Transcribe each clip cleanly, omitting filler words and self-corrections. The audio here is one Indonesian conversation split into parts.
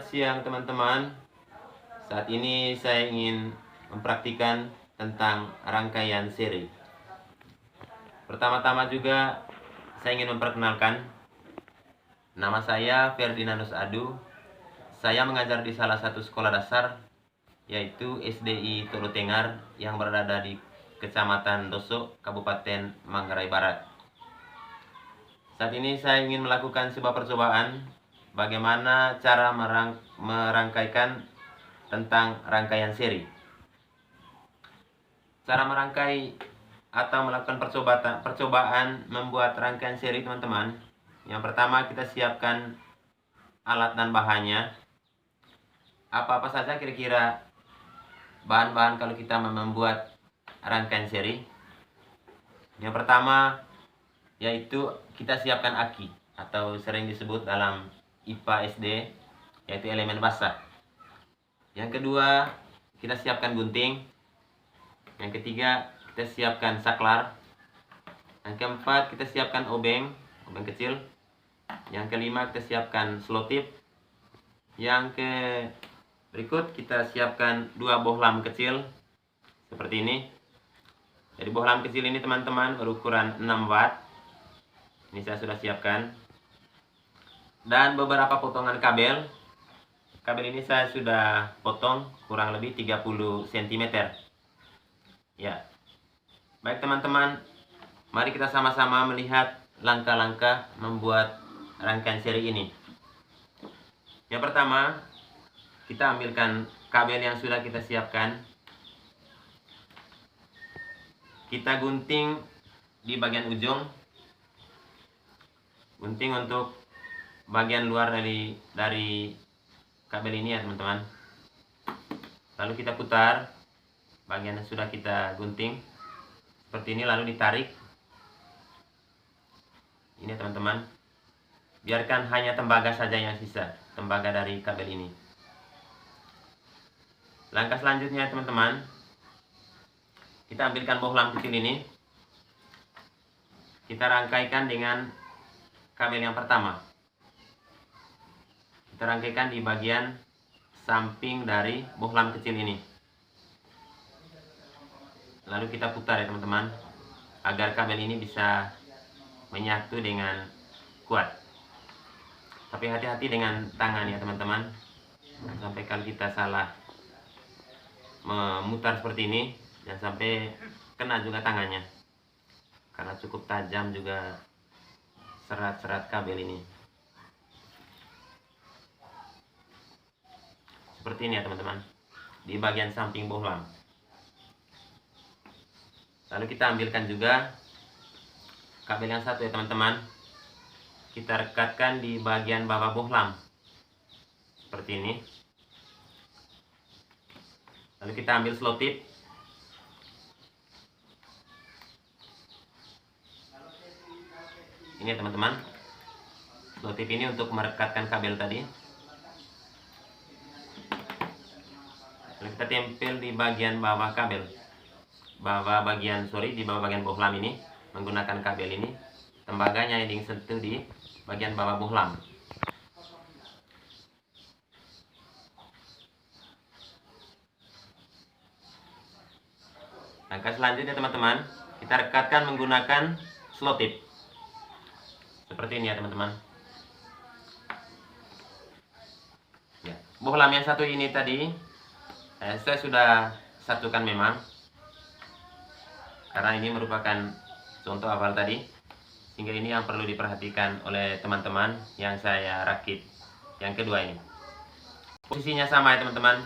siang teman-teman. Saat ini saya ingin mempraktikkan tentang rangkaian seri. Pertama-tama juga saya ingin memperkenalkan. Nama saya Ferdinandus Adu. Saya mengajar di salah satu sekolah dasar, yaitu SDI Tolo Tengar yang berada di Kecamatan Doso, Kabupaten Manggarai Barat. Saat ini saya ingin melakukan sebuah percobaan bagaimana cara merangkaikan tentang rangkaian seri. Cara merangkai atau melakukan percobaan membuat rangkaian seri, teman-teman. Yang pertama, kita siapkan alat dan bahannya. Apa-apa saja kira-kira bahan-bahan kalau kita membuat rangkaian seri? Yang pertama yaitu kita siapkan aki atau sering disebut dalam IPA SD yaitu elemen basah. Yang kedua, kita siapkan gunting. Yang ketiga, kita siapkan saklar. Yang keempat, kita siapkan obeng kecil. Yang kelima, kita siapkan selotip. Yang berikut, kita siapkan 2 bohlam kecil seperti ini. Jadi bohlam kecil ini teman-teman berukuran 6 watt. Ini saya sudah siapkan. Dan beberapa potongan kabel. Kabel ini saya sudah potong kurang lebih 30 cm. Ya. Baik teman-teman, mari kita sama-sama melihat langkah-langkah membuat rangkaian seri ini. Yang pertama, kita ambilkan kabel yang sudah kita siapkan. Kita gunting di bagian ujung. Gunting untuk bagian luar dari kabel ini ya teman-teman. Lalu kita putar bagian yang sudah kita gunting seperti ini, lalu ditarik. Ini teman-teman. Biarkan hanya tembaga saja yang sisa, tembaga dari kabel ini. Langkah selanjutnya teman-teman, kita ambilkan bohlam kecil ini. Kita rangkaikan dengan kabel yang pertama. Kita rangkaikan di bagian samping dari bohlam kecil ini. Lalu kita putar ya teman-teman, agar kabel ini bisa menyatu dengan kuat. Tapi hati-hati dengan tangan ya teman-teman. Sampai kalau kita salah memutar seperti ini, jangan sampai kena juga tangannya. Karena cukup tajam juga serat-serat kabel ini. Seperti ini ya teman-teman, di bagian samping bohlam. Lalu kita ambilkan juga kabel yang satu ya teman-teman. Kita rekatkan di bagian bawah bohlam seperti ini. Lalu kita ambil selotip. Ini teman-teman, selotip ini untuk merekatkan kabel tadi. Lalu kita tempel di bagian bawah kabel, di bawah bagian bohlam ini menggunakan kabel ini. Tembaganya yang disentuh di bagian bawah bohlam. Langkah selanjutnya teman-teman, kita rekatkan menggunakan selotip. Seperti ini ya teman-teman. Ya, bohlam yang satu ini tadi saya sudah satukan memang, karena ini merupakan contoh awal tadi, sehingga ini yang perlu diperhatikan oleh teman-teman yang saya rakit yang kedua ini. Posisinya sama ya teman-teman,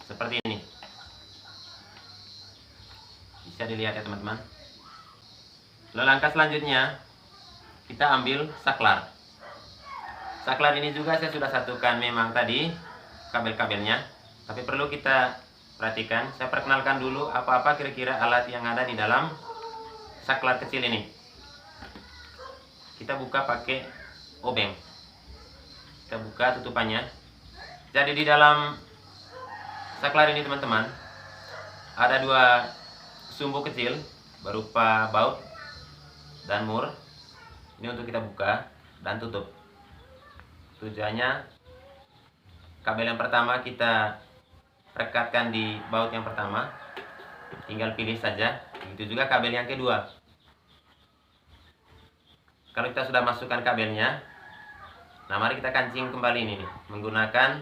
seperti ini. Bisa dilihat ya teman-teman. Lalu langkah selanjutnya, kita ambil saklar. Saklar ini juga saya sudah satukan memang tadi kabel-kabelnya, tapi perlu kita perhatikan. Saya perkenalkan dulu apa-apa kira-kira alat yang ada di dalam saklar kecil ini. Kita buka pakai obeng. Kita buka tutupannya. Jadi di dalam saklar ini teman-teman, ada 2 sumbu kecil berupa baut dan mur. Ini untuk kita buka dan tutup. Tujuannya, kabel yang pertama kita rekatkan di baut yang pertama, tinggal pilih saja. Begitu juga kabel yang kedua. Kalau kita sudah masukkan kabelnya, nah mari kita kancing kembali ini nih, menggunakan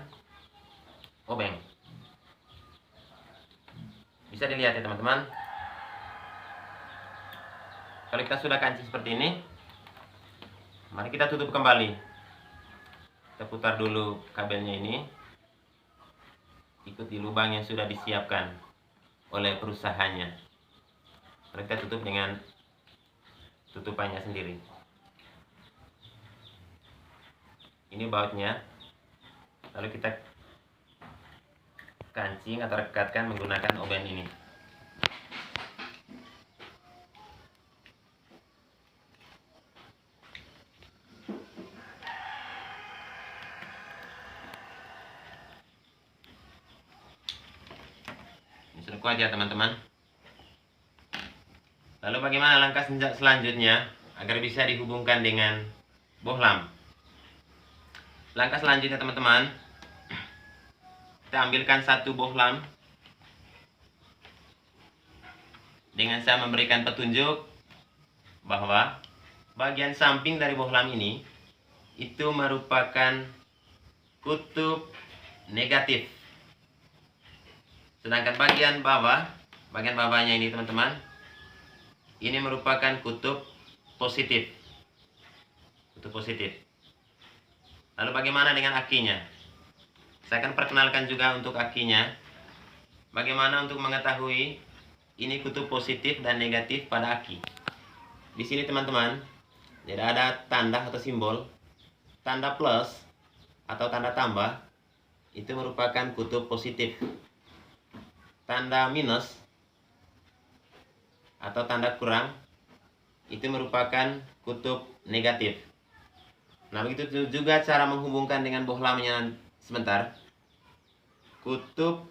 obeng. Bisa dilihat ya teman-teman. Kalau kita sudah kancing seperti ini, mari kita tutup kembali. Kita putar dulu kabelnya ini, ikut di lubang yang sudah disiapkan oleh perusahaannya. Lalu kita tutup dengan tutupannya sendiri. Ini bautnya. Lalu kita kancing atau rekatkan menggunakan obeng ini. Ini sudah kuat ya teman-teman. Lalu bagaimana langkah selanjutnya agar bisa dihubungkan dengan bohlam? Langkah selanjutnya teman-teman, kita ambilkan satu bohlam dengan saya memberikan petunjuk bahwa bagian samping dari bohlam ini itu merupakan kutub negatif, sedangkan bagian bawahnya ini teman-teman, ini merupakan kutub positif. Kutub positif. Lalu bagaimana dengan akinya? Saya akan perkenalkan juga untuk akinya. Bagaimana untuk mengetahui ini kutub positif dan negatif pada aki. Di sini teman-teman, tidak ada tanda atau simbol. Tanda plus atau tanda tambah itu merupakan kutub positif. Tanda minus atau tanda kurang itu merupakan kutub negatif. Nah, begitu juga cara menghubungkan dengan bohlamnya sebentar. Kutub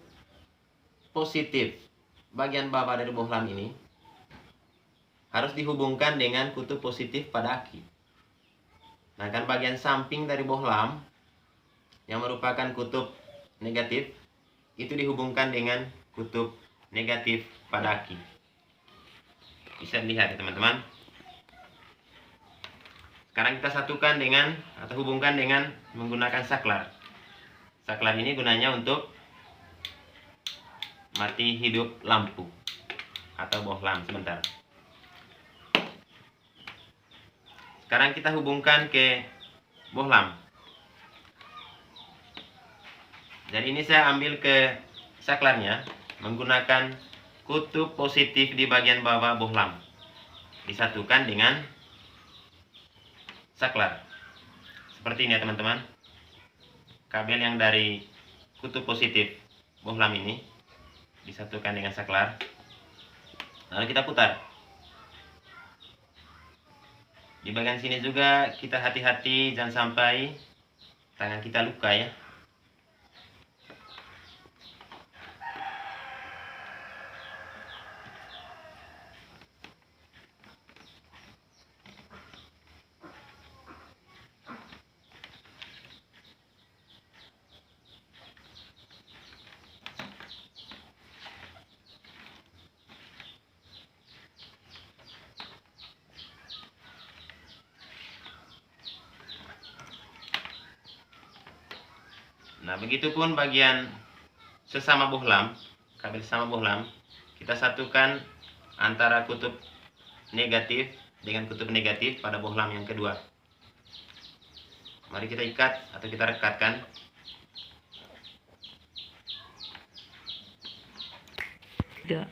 positif bagian bawah dari bohlam ini harus dihubungkan dengan kutub positif pada aki. Nah, kan bagian samping dari bohlam yang merupakan kutub negatif itu dihubungkan dengan kutub negatif pada aki. Bisa dilihat ya teman-teman. Sekarang kita satukan dengan atau hubungkan dengan menggunakan saklar. Saklar ini gunanya untuk mati hidup lampu atau bohlam sebentar. Sekarang kita hubungkan ke bohlam. Jadi ini saya ambil ke saklarnya menggunakan kutub positif di bagian bawah bohlam. Disatukan dengan saklar. Seperti ini ya teman-teman. Kabel yang dari kutub positif bohlam ini disatukan dengan saklar. Lalu kita putar. Di bagian sini juga kita hati-hati jangan sampai tangan kita luka ya. Nah, begitupun bagian sesama bohlam, kabel sesama bohlam, kita satukan antara kutub negatif dengan kutub negatif pada bohlam yang kedua. Mari kita ikat atau kita rekatkan. Ya.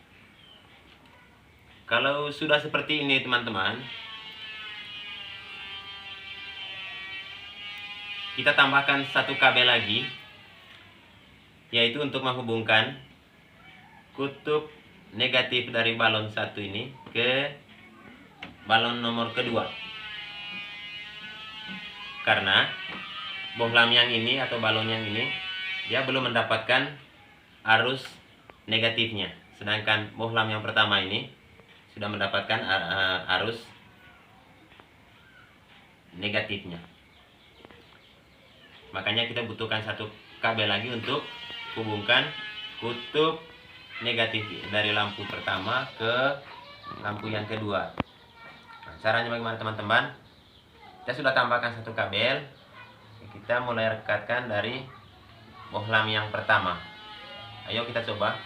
Kalau sudah seperti ini teman-teman, kita tambahkan satu kabel lagi, yaitu untuk menghubungkan kutub negatif dari balon satu ini ke balon nomor kedua. Karena bohlam yang ini atau balon yang ini dia belum mendapatkan arus negatifnya, sedangkan bohlam yang pertama ini sudah mendapatkan arus negatifnya. Makanya kita butuhkan satu kabel lagi untuk hubungkan kutub negatif dari lampu pertama ke lampu yang kedua. Nah, caranya bagaimana teman-teman? Kita sudah tambahkan satu kabel. Kita mulai rekatkan dari bohlam yang pertama. Ayo kita coba.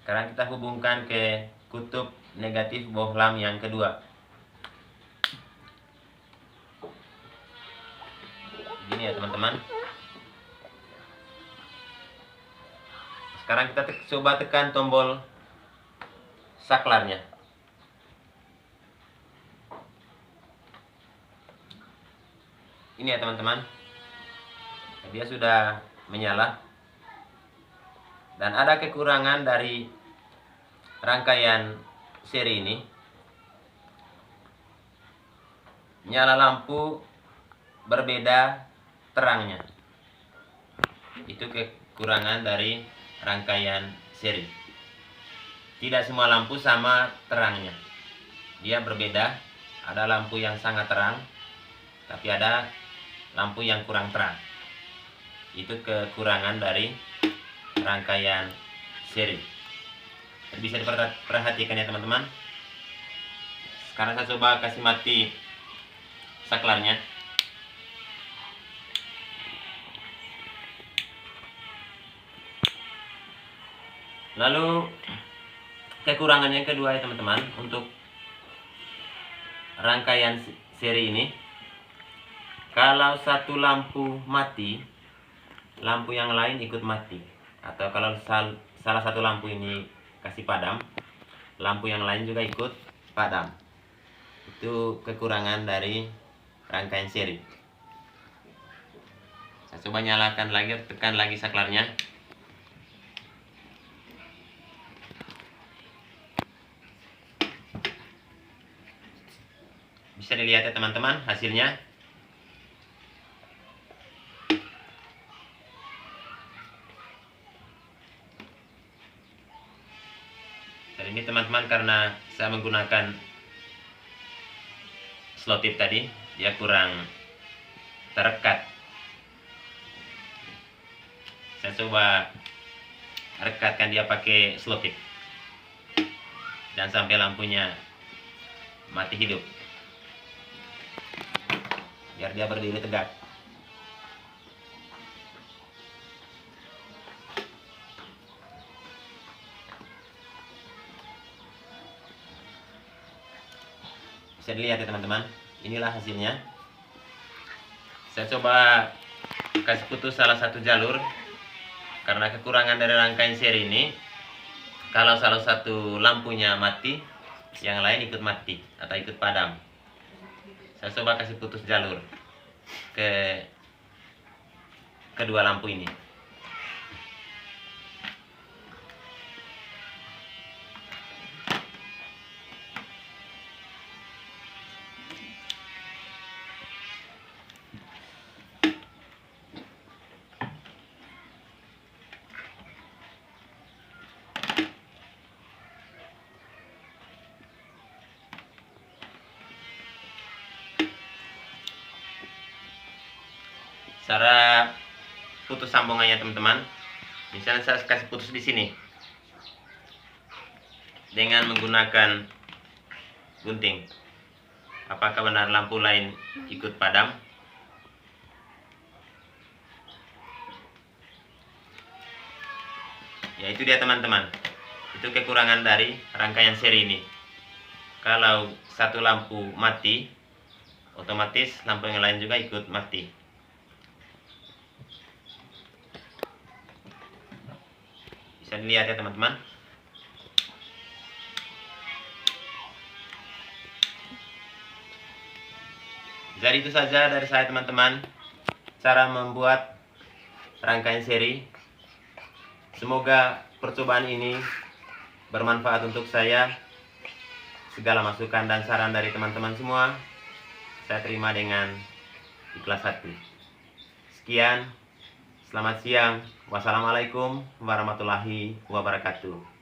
Sekarang kita hubungkan ke kutub negatif bohlam yang kedua. Begini ya teman-teman. Sekarang kita coba tekan tombol saklarnya. Ini ya teman-teman. Dia sudah menyala. Dan ada kekurangan dari rangkaian seri ini. Nyala lampu berbeda terangnya. Itu kekurangan dari rangkaian seri. Tidak semua lampu sama terangnya. Dia berbeda. Ada lampu yang sangat terang, tapi ada lampu yang kurang terang. Itu kekurangan dari rangkaian seri. Bisa diperhatikan ya teman-teman. Sekarang saya coba kasih mati saklarnya. Lalu kekurangan yang kedua ya teman-teman, untuk rangkaian seri ini, kalau satu lampu mati, lampu yang lain ikut mati. Atau kalau salah satu lampu ini kasih padam, lampu yang lain juga ikut padam. Itu kekurangan dari rangkaian seri. Saya coba nyalakan lagi, tekan lagi saklarnya. Bisa dilihat ya teman-teman hasilnya. Dan ini teman-teman, karena saya menggunakan slot tip tadi, dia kurang terekat. Saya coba rekatkan dia pakai slot tip. Dan sampai lampunya mati hidup. Biar dia berdiri tegak. Bisa dilihat ya teman-teman. Inilah hasilnya. Saya coba kasih putus salah satu jalur. Karena kekurangan dari rangkaian seri ini, kalau salah satu lampunya mati, yang lain ikut mati atau ikut padam. Saya coba kasih putus jalur ke kedua lampu ini. Cara putus sambungannya teman-teman, misalnya saya kasih putus di sini dengan menggunakan gunting, apakah benar lampu lain ikut padam? Ya itu dia teman-teman, itu kekurangan dari rangkaian seri ini. Kalau satu lampu mati, otomatis lampu yang lain juga ikut mati. Bisa dilihat ya teman-teman. Jadi itu saja dari saya teman-teman, cara membuat rangkaian seri. Semoga percobaan ini bermanfaat untuk saya. Segala masukan dan saran dari teman-teman semua saya terima dengan ikhlas hati. Sekian, Selamat siang. Wassalamualaikum warahmatullahi wabarakatuh.